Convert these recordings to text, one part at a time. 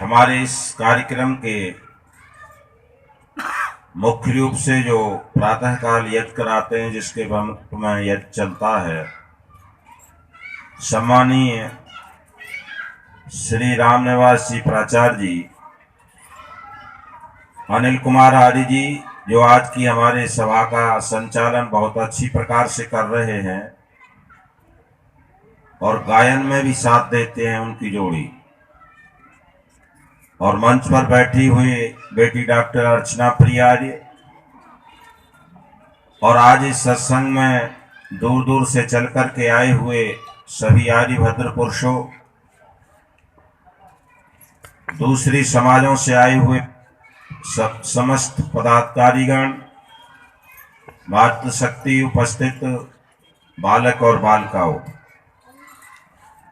हमारे इस कार्यक्रम के मुख्य रूप से जो प्रातःकाल यज्ञ कराते हैं, जिसके प्रमुख में यज्ञ चलता है, सम्मानीय श्री राम निवास जी प्राचार्य जी, अनिल कुमार आर्य जी, जो आज की हमारे सभा का संचालन बहुत अच्छी प्रकार से कर रहे हैं और गायन में भी साथ देते हैं उनकी जोड़ी, और मंच पर बैठी हुई बेटी डॉक्टर अर्चना प्रिया आर्य, और आज इस सत्संग में दूर दूर से चल कर के आए हुए सभी आर्य भद्र पुरुषों, दूसरी समाजों से आए हुए समस्त पदाधिकारीगण, मातृशक्ति उपस्थित बालक और बालिकाओं,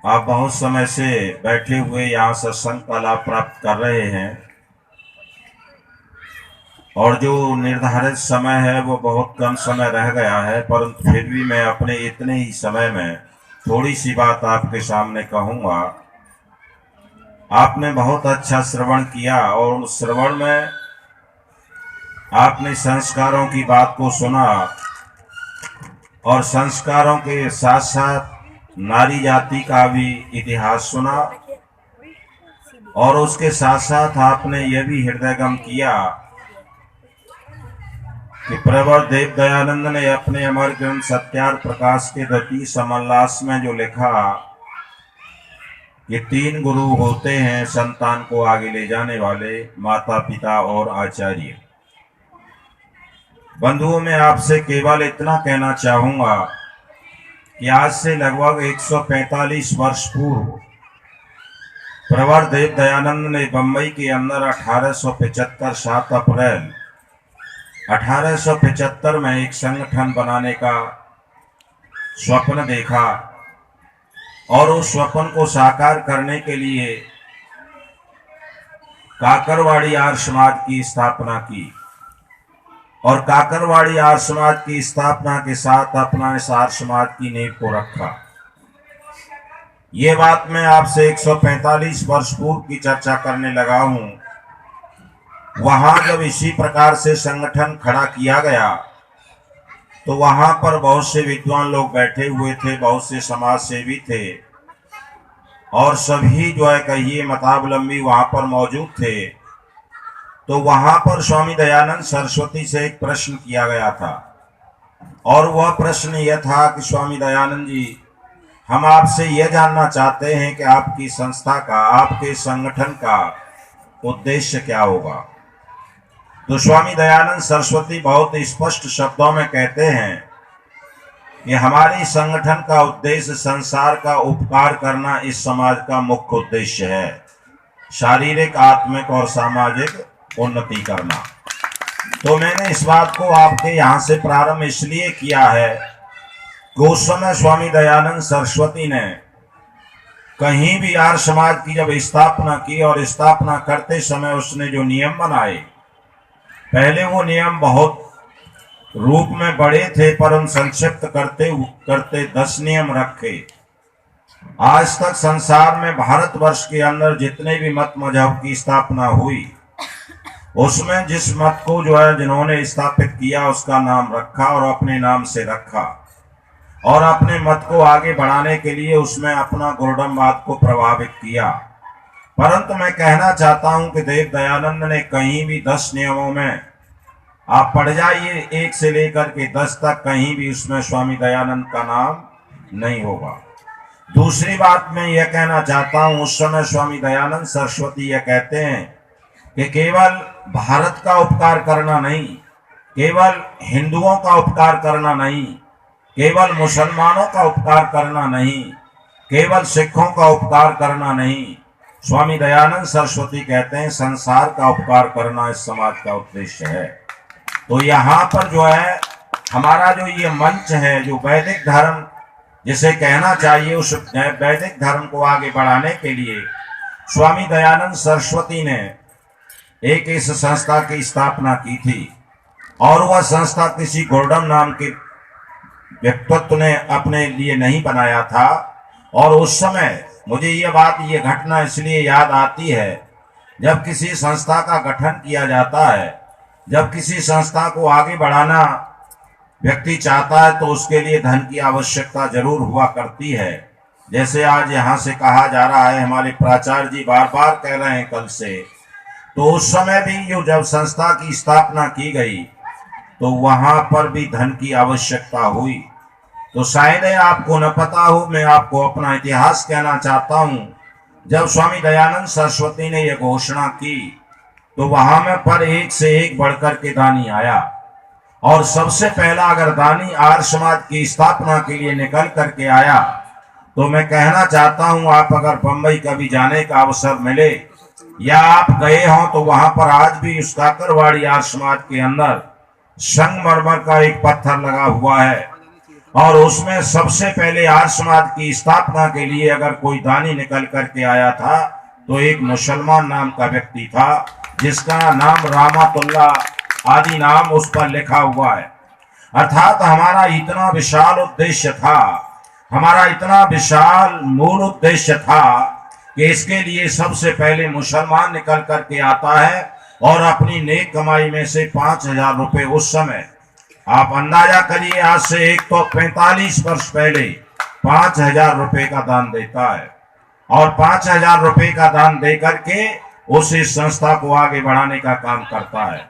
आप बहुत समय से बैठे हुए यहाँ सत्संग का लाभ प्राप्त कर रहे हैं और जो निर्धारित समय है वो बहुत कम समय रह गया है, परंतु फिर भी मैं अपने इतने ही समय में थोड़ी सी बात आपके सामने कहूँगा। आपने बहुत अच्छा श्रवण किया और उस श्रवण में आपने संस्कारों की बात को सुना और संस्कारों के साथ साथ नारी जाति का भी इतिहास सुना, और उसके साथ साथ आपने यह भी हृदयगम किया कि प्रवर देव दयानंद ने अपने अमर ग्रंथ सत्यार्थ प्रकाश के द्वितीय समोल्लास में जो लिखा कि 3 गुरु होते हैं संतान को आगे ले जाने वाले, माता पिता और आचार्य। बंधुओं, मैं आपसे केवल इतना कहना चाहूंगा कि आज से लगभग 145 वर्ष पूर्व प्रवर देव दयानंद ने बंबई के अंदर 1875 7 अप्रैल 1875 में एक संगठन बनाने का स्वप्न देखा और उस स्वप्न को साकार करने के लिए काकरवाड़ी आर्य समाज की स्थापना की, और काकरवाड़ी आर्य समाज की स्थापना के साथ अपना इस आर्य समाज की नींव को रखा। ये बात मैं आपसे 145 वर्ष पूर्व की चर्चा करने लगा हूं। वहां जब इसी प्रकार से संगठन खड़ा किया गया तो वहां पर बहुत से विद्वान लोग बैठे हुए थे, बहुत से समाज सेवी थे, और सभी जो है कहिए मतावलंबी वहां पर मौजूद थे। तो वहां पर स्वामी दयानंद सरस्वती से एक प्रश्न किया गया था, और वह प्रश्न यह था कि स्वामी दयानंद जी, हम आपसे यह जानना चाहते हैं कि आपकी संस्था का, आपके संगठन का उद्देश्य क्या होगा। तो स्वामी दयानंद सरस्वती बहुत स्पष्ट शब्दों में कहते हैं कि हमारी संगठन का उद्देश्य संसार का उपकार करना इस समाज का मुख्य उद्देश्य है, शारीरिक, आत्मिक और सामाजिक उन्नति करना। तो मैंने इस बात को आपके यहाँ से प्रारंभ इसलिए किया है कि उस समय स्वामी दयानंद सरस्वती ने कहीं भी आर्य समाज की जब स्थापना की और स्थापना करते समय उसने जो नियम बनाए, पहले वो नियम बहुत रूप में बड़े थे, पर उन संक्षिप्त करते 10 नियम रखे। आज तक संसार में भारतवर्ष के अंदर जितने भी मत मजहब की स्थापना हुई, उसमें जिस मत को जो है जिन्होंने स्थापित किया उसका नाम रखा और अपने नाम से रखा, और अपने मत को आगे बढ़ाने के लिए उसमें अपना गुरुडमवाद को प्रभावित किया। परंतु मैं कहना चाहता हूं कि देव दयानंद ने कहीं भी 10 नियमों में आप पढ़ जाइए 1 से लेकर के 10 तक, कहीं भी उसमें स्वामी दयानंद का नाम नहीं होगा। दूसरी बात मैं यह कहना चाहता हूं, उस समय स्वामी दयानंद सरस्वती यह कहते हैं कि केवल भारत का उपकार करना नहीं, केवल हिंदुओं का उपकार करना नहीं, केवल मुसलमानों का उपकार करना नहीं, केवल सिखों का उपकार करना नहीं, स्वामी दयानंद सरस्वती कहते हैं संसार का उपकार करना इस समाज का उद्देश्य है। तो यहाँ पर जो है हमारा जो ये मंच है, जो वैदिक धर्म जिसे कहना चाहिए, उस वैदिक धर्म को आगे बढ़ाने के लिए स्वामी दयानंद सरस्वती ने एक इस संस्था की स्थापना की थी, और वह संस्था किसी गुरुडम नाम के व्यक्तित्व ने अपने लिए नहीं बनाया था। और उस समय मुझे ये घटना इसलिए याद आती है जब किसी संस्था का गठन किया जाता है, जब किसी संस्था को आगे बढ़ाना व्यक्ति चाहता है, तो उसके लिए धन की आवश्यकता जरूर हुआ करती है। जैसे आज यहाँ से कहा जा रहा है, हमारे प्राचार्य जी बार बार कह रहे हैं कल से, तो उस समय भी जो जब संस्था की स्थापना की गई तो वहां पर भी धन की आवश्यकता हुई। तो शायद आपको न पता हो, मैं आपको अपना इतिहास कहना चाहता हूँ। जब स्वामी दयानंद सरस्वती ने यह घोषणा की तो वहां में पर एक से एक बढ़कर के दानी आया, और सबसे पहला अगर दानी आर्य समाज की स्थापना के लिए निकल करके आया, तो मैं कहना चाहता हूं, आप अगर बंबई कभी जाने का अवसर मिले या आप गए हों, तो वहां पर आज भी उस काकरवाड़ी आर्य समाज के अंदर संगमरमर का एक पत्थर लगा हुआ है, और उसमें सबसे पहले आर्य समाज की स्थापना के लिए अगर कोई दानी निकल करके आया था तो एक मुसलमान नाम का व्यक्ति था, जिसका नाम रामतुल्ला आदि नाम उस पर लिखा हुआ है। अर्थात हमारा इतना विशाल उद्देश्य था, हमारा इतना विशाल मूल उद्देश्य था कि इसके लिए सबसे पहले मुसलमान निकल करके आता है और अपनी नेक कमाई में से 5,000 रुपए, उस समय आप अंदाजा करिए, आज से 145 वर्ष पहले 5,000 रुपए का दान देता है, और 5,000 रुपए का दान दे करके उस इस संस्था को आगे बढ़ाने का काम करता है।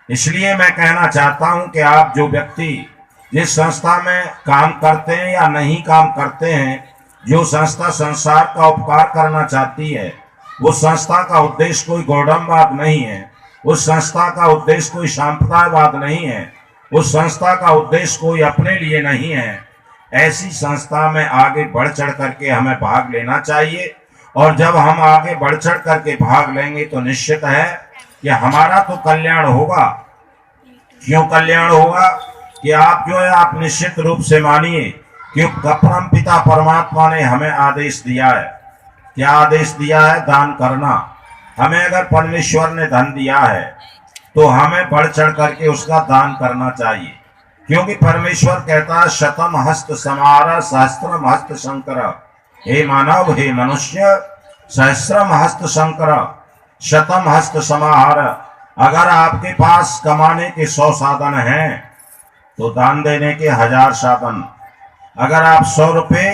इसलिए मैं कहना चाहता हूं कि आप जो व्यक्ति जिस संस्था में काम करते हैं या नहीं काम करते हैं, जो संस्था संसार का उपकार करना चाहती है, उस संस्था का उद्देश्य कोई गौड़मवाद नहीं है, उस संस्था का उद्देश्य कोई सांप्रदायवाद नहीं है, उस संस्था का उद्देश्य कोई अपने लिए नहीं है। ऐसी संस्था में आगे बढ़ चढ़ करके हमें भाग लेना चाहिए, और जब हम आगे बढ़ चढ़ करके भाग लेंगे तो निश्चित है कि हमारा तो कल्याण होगा। क्यों कल्याण होगा? कि आप जो है, आप निश्चित रूप से मानिए कि परम पिता परमात्मा ने हमें आदेश दिया है। क्या आदेश दिया है? दान करना। हमें अगर परमेश्वर ने धन दिया है तो हमें बढ़ चढ़ करके उसका दान करना चाहिए, क्योंकि परमेश्वर कहता है, शतम हस्त समार सहस्त्रम हस्त शंकर। हे मानव, हे मनुष्य, सहस्त्रम हस्त शंकर, शतम हस्त समाहार। अगर आपके पास कमाने के 100 साधन हैं तो दान देने के 1000 साधन। अगर आप 100 रुपए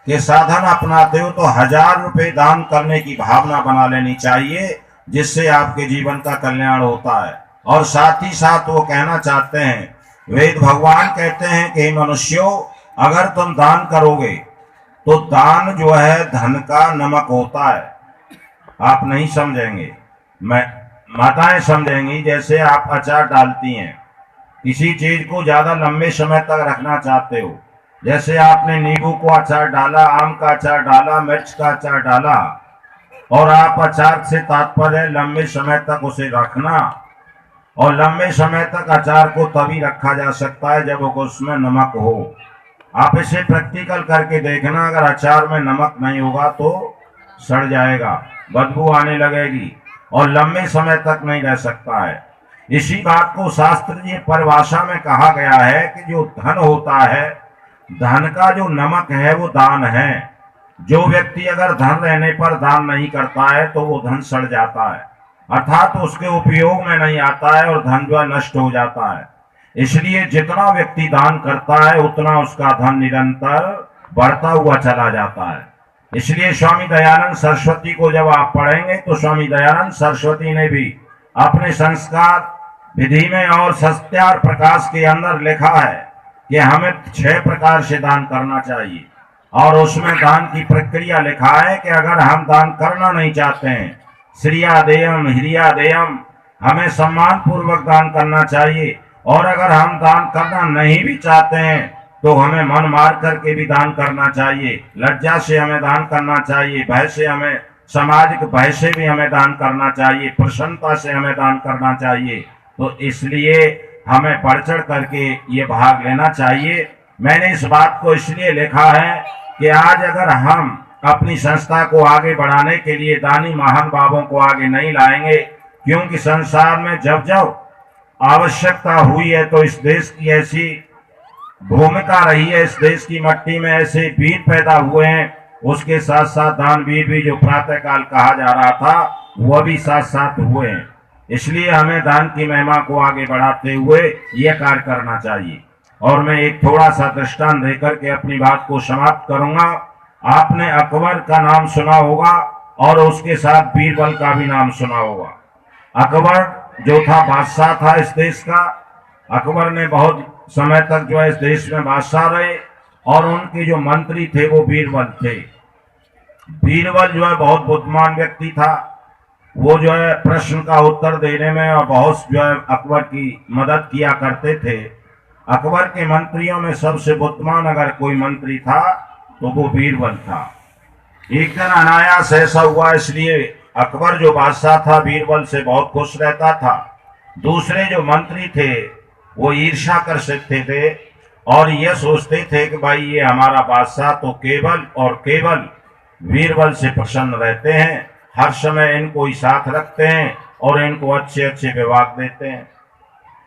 के साधन अपनाते हो तो 1000 रुपए दान करने की भावना बना लेनी चाहिए, जिससे आपके जीवन का कल्याण होता है। और साथ ही साथ वो कहना चाहते हैं, वेद भगवान कहते हैं कि मनुष्यों, अगर तुम दान करोगे तो दान जो है धन का नमक होता है। आप नहीं समझेंगे, मैं माताएं समझेंगी। जैसे आप अचार डालती हैं, किसी चीज को ज्यादा लंबे समय तक रखना चाहते हो, जैसे आपने नींबू को अचार डाला, आम का अचार डाला, मिर्च का अचार डाला, और आप अचार से तात्पर्य लंबे समय तक उसे रखना। और लंबे समय तक अचार को तभी रखा जा सकता है जब उसमें नमक हो। आप इसे प्रैक्टिकल करके देखना, अगर अचार में नमक नहीं होगा तो सड़ जाएगा, बदबू आने लगेगी और लंबे समय तक नहीं रह सकता है। इसी बात को शास्त्रीय परिभाषा में कहा गया है कि जो धन होता है, धन का जो नमक है वो दान है। जो व्यक्ति अगर धन रहने पर दान नहीं करता है तो वो धन सड़ जाता है, अर्थात तो उसके उपयोग में नहीं आता है और धन जो नष्ट हो जाता है। इसलिए जितना व्यक्ति दान करता है उतना उसका धन निरंतर बढ़ता हुआ चला जाता है। इसलिए स्वामी दयानंद सरस्वती को जब आप पढ़ेंगे तो स्वामी दयानंद सरस्वती ने भी अपने संस्कार विधि में और सत्यार प्रकाश के अंदर लिखा है कि हमें 6 प्रकार से दान करना चाहिए, और उसमें दान की प्रक्रिया लिखा है कि अगर हम दान करना नहीं चाहते हैं, श्रिया देयम हिरिया देयम, हमें सम्मान पूर्वक दान करना चाहिए। और अगर हम दान करना नहीं भी चाहते हैं तो हमें मन मार करके भी दान करना चाहिए, लज्जा से हमें दान करना चाहिए, भय से हमें, सामाजिक भय से भी हमें दान करना चाहिए, प्रसन्नता से हमें दान करना चाहिए। तो इसलिए हमें बढ़ चढ़ करके ये भाग लेना चाहिए। मैंने इस बात को इसलिए लिखा है कि आज अगर हम अपनी संस्था को आगे बढ़ाने के लिए दानी महान बाबों को आगे नहीं लाएंगे, क्योंकि संसार में जब जब आवश्यकता हुई है तो इस देश की ऐसी भूमिका रही है, इस देश की मट्टी में ऐसे वीर पैदा हुए हैं उसके साथ साथ दानवीर भी जो प्रातः काल कहा जा रहा था वह भी साथ साथ हुए हैं। इसलिए हमें दान की महिमा को आगे बढ़ाते हुए यह कार्य करना चाहिए। और मैं एक थोड़ा सा दृष्टांत देकर के अपनी बात को समाप्त करूंगा। आपने अकबर का नाम सुना होगा और उसके साथ बीरबल का भी नाम सुना होगा। अकबर जो था बादशाह था इस देश का। अकबर ने बहुत समय तक जो है इस देश में बादशाह रहे और उनके जो मंत्री थे वो बीरबल थे। बीरबल जो है बहुत बुद्धिमान व्यक्ति था। वो जो है प्रश्न का उत्तर देने में और बहुत जो है अकबर की मदद किया करते थे। अकबर के मंत्रियों में सबसे बुद्धिमान अगर कोई मंत्री था तो वो बीरबल था। एक दिन अनायास ऐसा हुआ, इसलिए अकबर जो बादशाह था बीरबल से बहुत खुश रहता था। दूसरे जो मंत्री थे वो ईर्ष्या कर सकते थे और ये सोचते थे कि भाई ये हमारा बादशाह तो केवल और केवल बीरबल से प्रसन्न रहते हैं, हर समय इनको ही साथ रखते हैं और इनको अच्छे अच्छे विभाग देते हैं।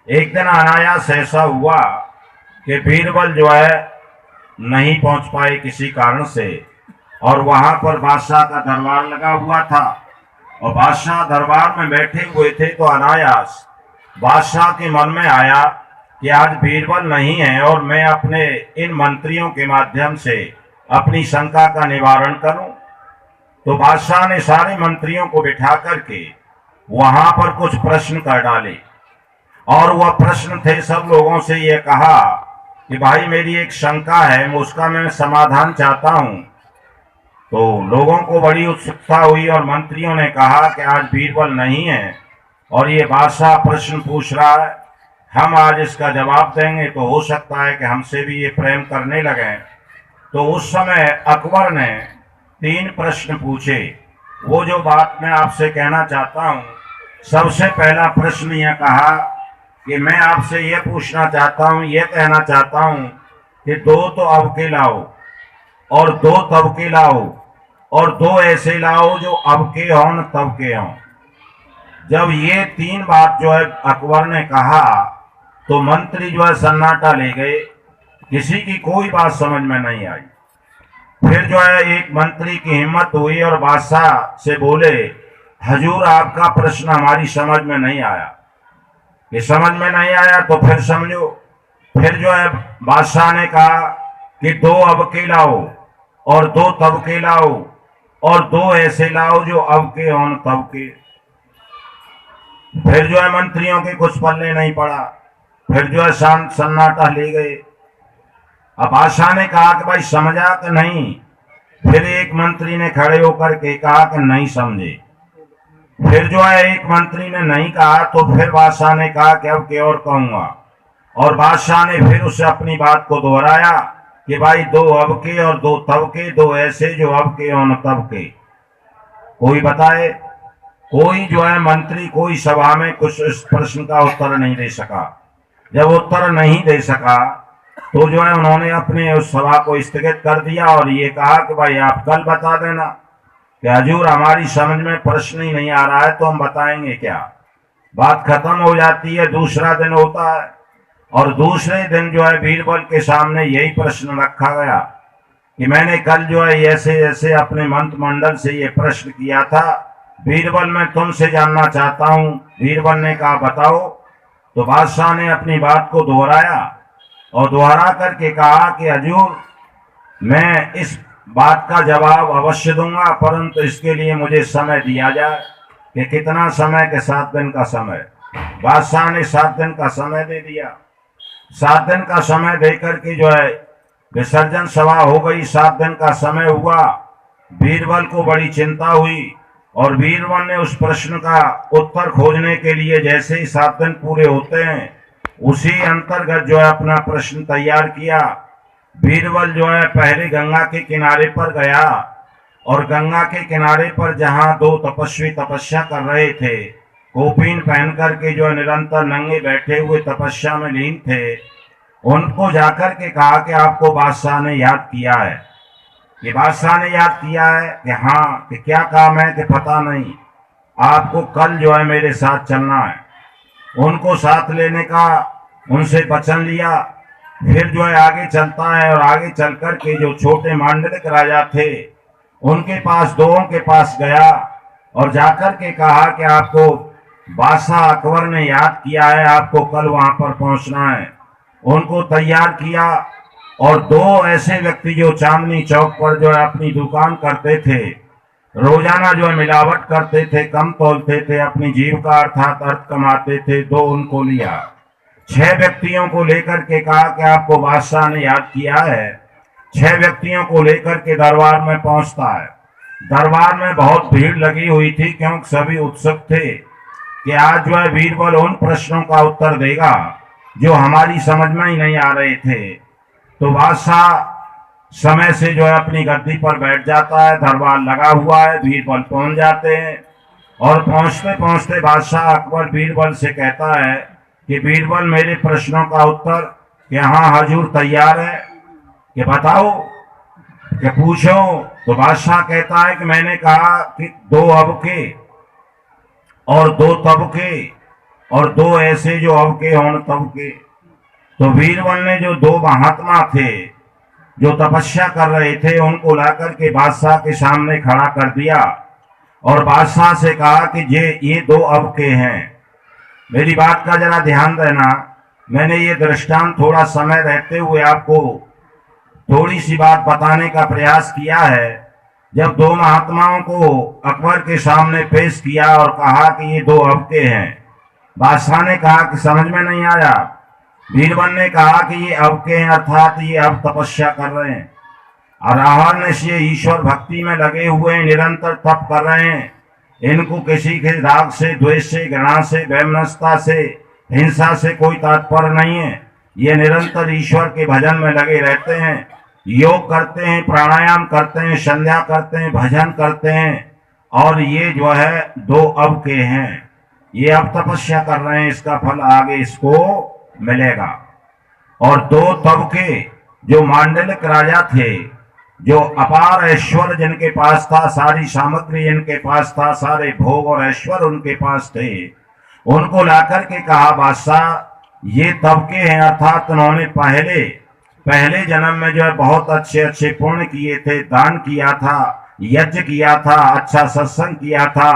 एक दिन अनायास ऐसा हुआ कि बीरबल जो है नहीं पहुंच पाए किसी कारण से, और वहां पर बादशाह का दरबार लगा हुआ था और बादशाह दरबार में बैठे हुए थे। तो अनायास बादशाह के मन में आया कि आज बीरबल नहीं है और मैं अपने इन मंत्रियों के माध्यम से अपनी शंका का निवारण करूं। तो बादशाह ने सारे मंत्रियों को बिठा करके वहां पर कुछ प्रश्न कर डाले और वह प्रश्न थे, सब लोगों से यह कहा कि भाई मेरी एक शंका है, उसका मैं समाधान चाहता हूं। तो लोगों को बड़ी उत्सुकता हुई और मंत्रियों ने कहा कि आज बीरबल नहीं है और ये बादशाह प्रश्न पूछ रहा है, हम आज इसका जवाब देंगे तो हो सकता है कि हमसे भी ये प्रेम करने लगे। तो उस समय अकबर ने 3 प्रश्न पूछे। वो जो बात मैं आपसे कहना चाहता हूँ, सबसे पहला प्रश्न यह कहा कि मैं आपसे यह पूछना चाहता हूँ, यह कहना चाहता हूँ कि 2 तो अब के लाओ और 2 तब के लाओ और 2 ऐसे लाओ जो अब के हों न तब के हों। जब ये 3 बात जो है अकबर ने कहा तो मंत्री जो है सन्नाटा ले गए, किसी की कोई बात समझ में नहीं आई। फिर जो है एक मंत्री की हिम्मत हुई और बादशाह से बोले, हजूर आपका प्रश्न हमारी समझ में नहीं आया। ये समझ में नहीं आया तो फिर समझो। फिर जो है बादशाह ने कहा कि 2 अब के लाओ और 2 तब के लाओ और 2 ऐसे लाओ जो अब के हों तब के। फिर जो है मंत्रियों के कुछ पल्ले नहीं पड़ा, फिर जो है सन्नाटा ले गए। अब बादशाह ने कहा कि भाई समझा कि नहीं। फिर एक मंत्री ने खड़े होकर के कहा कि नहीं समझे। फिर जो है एक मंत्री ने नहीं कहा तो फिर बादशाह ने कहा कि अब क्या और कहूंगा, और बादशाह ने फिर उसे अपनी बात को दोहराया कि भाई 2 अब के और 2 तब के, 2 ऐसे जो अब के और तब के। कोई बताए? कोई जो है मंत्री कोई सभा में कुछ इस प्रश्न का उत्तर नहीं दे सका। जब उत्तर नहीं दे सका तो जो है उन्होंने अपने उस सभा को स्थगित कर दिया और ये कहा कि भाई आप कल बता देना कि हजूर हमारी समझ में प्रश्न ही नहीं आ रहा है तो हम बताएंगे क्या। बात खत्म हो जाती है, दूसरा दिन होता है और दूसरे दिन जो है बीरबल के सामने यही प्रश्न रखा गया कि मैंने कल जो है ऐसे ऐसे अपने मंत्रिमंडल से ये प्रश्न किया था, बीरबल मैं तुमसे जानना चाहता हूँ। बीरबल ने कहा बताओ। तो बादशाह ने अपनी बात को दोहराया और दोहरा करके कहा कि हजूर मैं इस बात का जवाब अवश्य दूंगा, परंतु इसके लिए मुझे समय दिया जाए। कि कितना समय? के 7 दिन का समय। बादशाह ने 7 दिन का समय दे दिया। 7 दिन का समय देकर के जो है विसर्जन सभा हो गई। 7 दिन का समय हुआ। बीरबल को बड़ी चिंता हुई और बीरबल ने उस प्रश्न का उत्तर खोजने के लिए जैसे ही 7 दिन पूरे होते हैं उसी अंतर्गत जो है अपना प्रश्न तैयार किया। बीरबल जो है पहले गंगा के किनारे पर गया और गंगा के किनारे पर जहां 2 तपस्वी तपस्या कर रहे थे, कौपीन पहन करके जो निरंतर नंगे बैठे हुए तपस्या में लीन थे, उनको जाकर के कहा कि आपको बादशाह ने याद किया है। कि बादशाह ने याद किया है कि हाँ, कि क्या काम है कि पता नहीं, आपको कल जो है मेरे साथ चलना है। उनको साथ लेने का उनसे वचन लिया। फिर जो है आगे चलता है और आगे चल कर के जो छोटे मांडलिक राजा थे उनके पास दोओं के पास गया और जाकर के कहा कि आपको बादशाह अकबर ने याद किया है, आपको कल वहां पर पहुंचना है। उनको तैयार किया और दो ऐसे व्यक्ति जो चांदनी चौक पर जो है अपनी दुकान करते थे, रोजाना जो है मिलावट करते थे, कम तोलते थे, अपनी जीविका अर्थात अर्थ कमाते थे, दो उनको लिया। 6 व्यक्तियों को लेकर के कहा कि आपको बादशाह ने याद किया है। 6 व्यक्तियों को लेकर के दरबार में पहुंचता है। दरबार में बहुत भीड़ लगी हुई थी क्योंकि सभी उत्सुक थे कि आज जो है बीरबल उन प्रश्नों का उत्तर देगा जो हमारी समझ में ही नहीं आ रहे थे। तो बादशाह समय से जो है अपनी गद्दी पर बैठ जाता है, दरबार लगा हुआ है, बीरबल पहुंच जाते हैं और पहुंचते पहुंचते बादशाह अकबर बीरबल से कहता है कि बीरबल मेरे प्रश्नों का उत्तर कि हाँ हजूर तैयार है, कि बताओ, कि पूछो। तो बादशाह कहता है कि मैंने कहा कि 2 अबके और 2 तबके और 2 ऐसे जो अबके हों तबके। तो बीरबल ने जो 2 महात्मा थे जो तपस्या कर रहे थे उनको लाकर के बादशाह के सामने खड़ा कर दिया और बादशाह से कहा कि ये 2 अबके हैं। मेरी बात का जरा ध्यान देना, मैंने ये दृष्टांत थोड़ा समय रहते हुए आपको थोड़ी सी बात बताने का प्रयास किया है। जब 2 महात्माओं को अकबर के सामने पेश किया और कहा कि ये 2 अबके हैं, बादशाह ने कहा कि समझ में नहीं आया। बीरबल ने कहा कि ये अबके हैं अर्थात ये अब तपस्या कर रहे हैं, अराहन से ईश्वर भक्ति में लगे हुए निरंतर तप कर रहे हैं। इनको किसी के राग से, द्वेष से, घृणा से, वैमनस्यता से, हिंसा से कोई तात्पर्य नहीं है। ये निरंतर ईश्वर के भजन में लगे रहते हैं, योग करते हैं, प्राणायाम करते हैं, संध्या करते हैं, भजन करते हैं। और ये जो है 2 अबके हैं, ये अब तपस्या कर रहे हैं, इसका फल आगे इसको मिलेगा। और 2 तबके जो मांडलिक राजा थे, जो अपार ऐश्वर्य जिनके पास था, सारी सामग्री इनके पास था, सारे भोग और ऐश्वर्य उनके पास थे, उनको लाकर के कहा बादशाह ये तबके हैं अर्थात उन्होंने पहले जन्म में जो है बहुत अच्छे अच्छे पुण्य किए थे, दान किया था, यज्ञ किया था, अच्छा सत्संग किया था,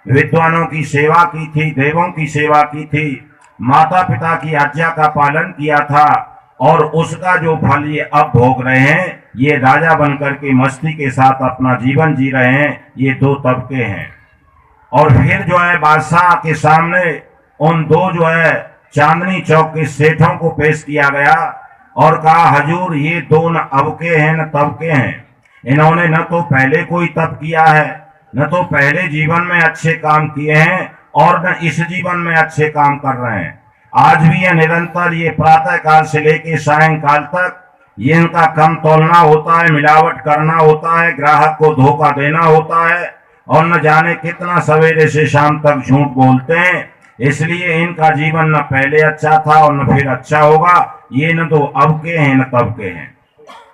विद्वानों की सेवा की थी, देवों की सेवा की थी, माता पिता की आज्ञा का पालन किया था और उसका जो फल ये अब भोग रहे हैं, ये राजा बनकर के मस्ती के साथ अपना जीवन जी रहे हैं। ये 2 तबके हैं। और फिर जो है बादशाह के सामने उन 2 जो है चांदनी चौक के सेठों को पेश किया गया और कहा हजूर ये 2 न अबके हैं न तबके हैं। इन्होंने न तो पहले कोई तप किया है, न तो पहले जीवन में अच्छे काम किए हैं और न इस जीवन में अच्छे काम कर रहे हैं। आज भी ये निरंतर ये प्रातः काल से लेकर सायंकाल तक ये इनका कम तोलना होता है, मिलावट करना होता है, ग्राहक को धोखा देना होता है और न जाने कितना सवेरे से शाम तक झूठ बोलते हैं। इसलिए इनका जीवन न पहले अच्छा था और न फिर अच्छा होगा। ये न तो अबके हैं न तबके हैं।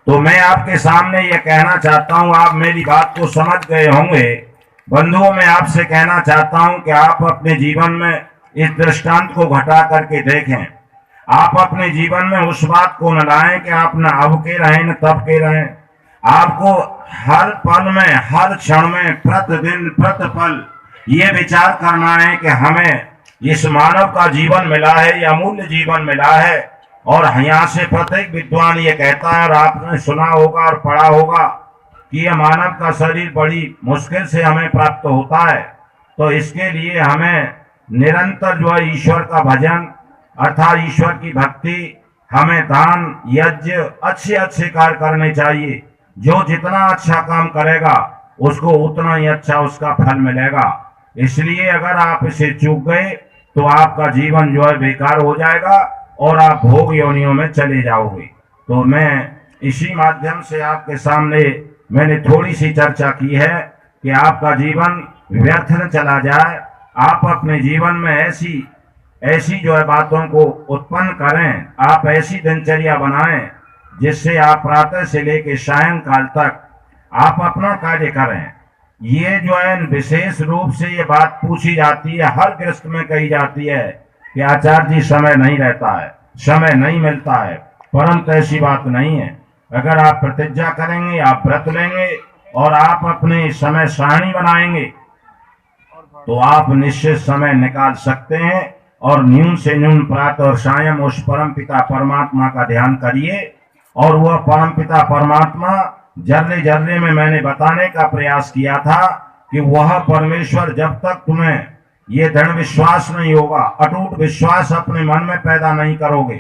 तो मैं आपके सामने ये कहना चाहता हूँ, आप मेरी बात को समझ गए होंगे। बंधुओं, मैं आपसे कहना चाहता हूं कि आप अपने जीवन में इस दृष्टांत को घटा करके देखें। आप अपने जीवन में उस बात को न लाएं कि आप न अब के रहें न तब के रहें। आपको हर पल में, हर क्षण में, प्रतिदिन प्रतिपल ये विचार करना है कि हमें इस मानव का जीवन मिला है, ये अमूल्य जीवन मिला है। और यहाँ से प्रत्येक विद्वान ये कहता है और आपने सुना होगा और पढ़ा होगा कि यह मानव का शरीर बड़ी मुश्किल से हमें प्राप्त होता है। तो इसके लिए हमें निरंतर जो है ईश्वर का भजन अर्थात ईश्वर की भक्ति, हमें दान, यज्ञ, अच्छे अच्छे कार्य करने चाहिए। जो जितना अच्छा काम करेगा उसको उतना ही अच्छा उसका फल मिलेगा। इसलिए अगर आप इसे चूक गए तो आपका जीवन जो है बेकार हो जाएगा और आप भोग योनियों में चले जाओगे। तो मैं इसी माध्यम से आपके सामने मैंने थोड़ी सी चर्चा की है कि आपका जीवन व्यर्थ न चला जाए। आप अपने जीवन में ऐसी जो है बातों को उत्पन्न करें, आप ऐसी दिनचर्या बनाएं जिससे आप प्रातः से लेकर सायंकाल तक आप अपना कार्य करें। ये जो है विशेष रूप से ये बात पूछी जाती है, हर गृहस्थ में कही जाती है कि आचार्य जी समय नहीं रहता है, समय नहीं मिलता है, परंतु ऐसी बात नहीं है। अगर आप प्रतिज्ञा करेंगे, आप व्रत लेंगे और आप अपने समय सारणी बनाएंगे तो आप निश्चित समय निकाल सकते हैं और न्यून से न्यून प्रातः और सायं उस परमपिता परमात्मा का ध्यान करिए। और वह परमपिता परमात्मा जर्रे जर्रे में मैंने बताने का प्रयास किया था कि वह परमेश्वर जब तक तुम्हें ये दृढ़ विश्वास नहीं होगा, अटूट विश्वास अपने मन में पैदा नहीं करोगे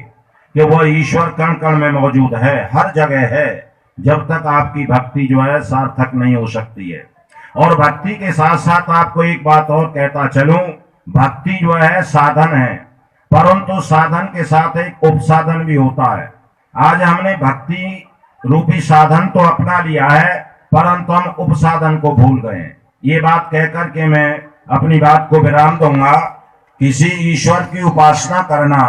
कि वह ईश्वर कण कण में मौजूद है, हर जगह है, जब तक आपकी भक्ति जो है सार्थक नहीं हो सकती है। और भक्ति के साथ साथ आपको एक बात और कहता चलूं, भक्ति जो है साधन है, परंतु साधन के साथ एक उपसाधन भी होता है। आज हमने भक्ति रूपी साधन तो अपना लिया है, परंतु हम उपसाधन को भूल गए हैं। ये बात कहकर के मैं अपनी बात को विराम दूंगा। किसी ईश्वर की उपासना करना,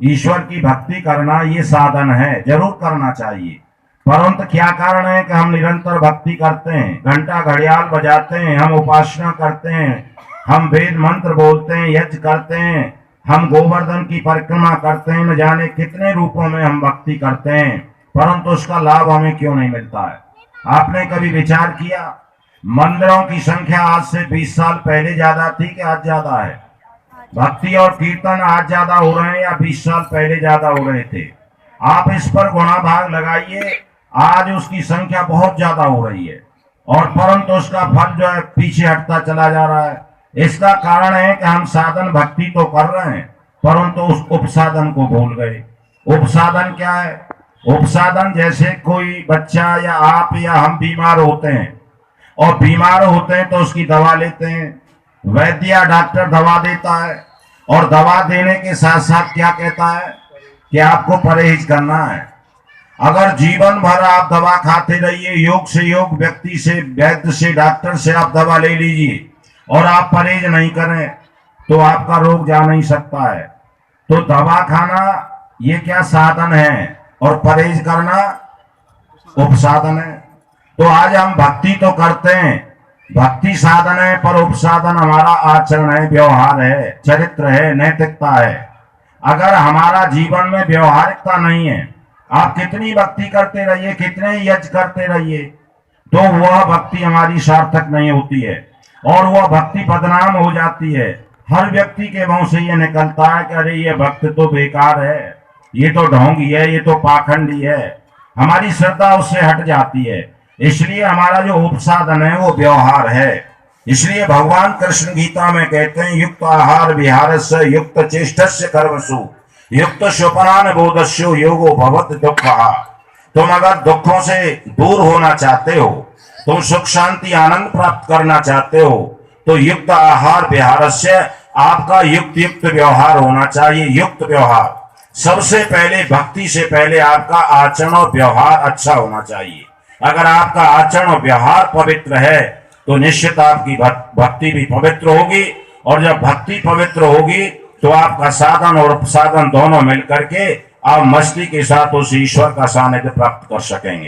ईश्वर की भक्ति करना, ये साधन है, जरूर करना चाहिए। परंतु क्या कारण है कि हम निरंतर भक्ति करते हैं, घंटा घड़ियाल बजाते हैं, हम उपासना करते हैं, हम वेद मंत्र बोलते हैं, यज्ञ करते हैं, हम गोवर्धन की परिक्रमा करते हैं, न जाने कितने रूपों में हम भक्ति करते हैं, परंतु उसका लाभ हमें क्यों नहीं मिलता है? आपने कभी विचार किया मंदिरों की संख्या आज से 20 साल पहले ज्यादा थी कि आज ज्यादा है? भक्ति और कीर्तन आज ज्यादा हो रहे हैं या 20 साल पहले ज्यादा हो रहे थे? आप इस पर गुणा भाग लगाइए, आज उसकी संख्या बहुत ज्यादा हो रही है और परंतु उसका फल जो है पीछे हटता चला जा रहा है। इसका कारण है कि हम साधन भक्ति तो कर रहे हैं, परंतु उस उपसाधन को भूल गए। उपसाधन क्या है? उपसाधन जैसे कोई बच्चा या आप या हम बीमार होते हैं और बीमार होते हैं तो उसकी दवा लेते हैं, वैद्य या डॉक्टर दवा देता है और दवा देने के साथ साथ क्या कहता है कि आपको परहेज करना है। अगर जीवन भर आप दवा खाते रहिए, योग से योग व्यक्ति से, वैद्य से, डॉक्टर से आप दवा ले लीजिए और आप परहेज नहीं करें तो आपका रोग जा नहीं सकता है। तो दवा खाना ये क्या साधन है और परहेज करना उपसाधन है। तो आज हम भक्ति तो करते हैं, भक्ति साधन है, पर उपसाधन हमारा आचरण है, व्यवहार है, चरित्र है, नैतिकता है। अगर हमारा जीवन में व्यवहारिकता नहीं है, आप कितनी भक्ति करते रहिए, कितने यज्ञ करते रहिए, तो वह भक्ति हमारी सार्थक नहीं होती है और वह भक्ति बदनाम हो जाती है। हर व्यक्ति के मुंह से ये निकलता है कि अरे ये भक्त तो बेकार है, ये तो ढोंगी है, ये तो पाखंडी है। हमारी श्रद्धा उससे हट जाती है। इसलिए हमारा जो उपसाधन है वो व्यवहार है। इसलिए भगवान कृष्ण गीता में कहते हैं, युक्त आहार विहारस्य युक्त चेष्टस्य कर्मसु युक्त स्वपनान बोधस्यो योगो भवत दुःखः। तुम अगर दुखों से दूर होना चाहते हो, तुम सुख शांति आनंद प्राप्त करना चाहते हो, तो युक्त आहार विहारस्य, आपका युक्त युक्त व्यवहार होना चाहिए। युक्त व्यवहार सबसे पहले, भक्ति से पहले आपका आचरण और व्यवहार अच्छा होना चाहिए। अगर आपका आचरण और व्यवहार पवित्र है तो निश्चित आपकी भक्ति भी पवित्र होगी और जब भक्ति पवित्र होगी तो आपका साधन और उपसाधन दोनों मिलकर के आप मस्ती के साथ उस ईश्वर का सानिध्य प्राप्त कर सकेंगे।